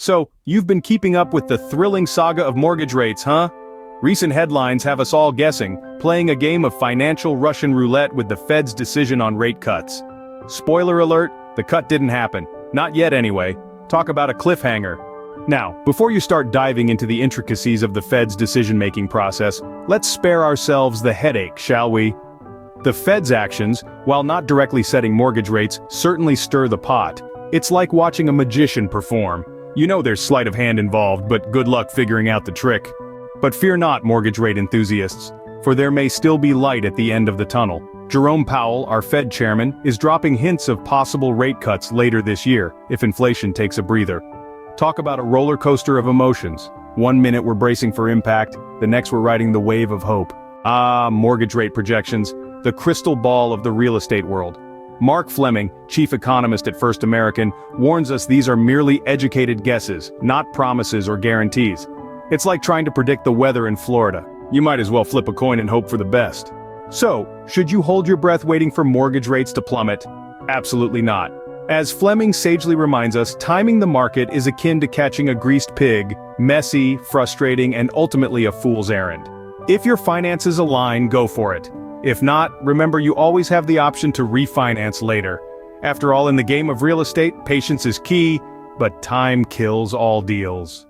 So, you've been keeping up with the thrilling saga of mortgage rates, huh? Recent headlines have us all guessing, playing a game of financial Russian roulette with the Fed's decision on rate cuts. Spoiler alert, the cut didn't happen. Not yet anyway. Talk about a cliffhanger. Now, before you start diving into the intricacies of the Fed's decision-making process, let's spare ourselves the headache, shall we? The Fed's actions, while not directly setting mortgage rates, certainly stir the pot. It's like watching a magician perform. You know there's sleight of hand involved, but good luck figuring out the trick. But fear not, mortgage rate enthusiasts, for there may still be light at the end of the tunnel. Jerome Powell, our Fed chairman, is dropping hints of possible rate cuts later this year, if inflation takes a breather. Talk about a roller coaster of emotions. 1 minute we're bracing for impact, the next we're riding the wave of hope. Mortgage rate projections, the crystal ball of the real estate world. Mark Fleming, chief economist at First American, warns us these are merely educated guesses, not promises or guarantees. It's like trying to predict the weather in Florida. You might as well flip a coin and hope for the best. So, should you hold your breath waiting for mortgage rates to plummet? Absolutely not. As Fleming sagely reminds us, timing the market is akin to catching a greased pig, messy, frustrating, and ultimately a fool's errand. If your finances align, go for it. If not, remember you always have the option to refinance later. After all, in the game of real estate, patience is key, but time kills all deals.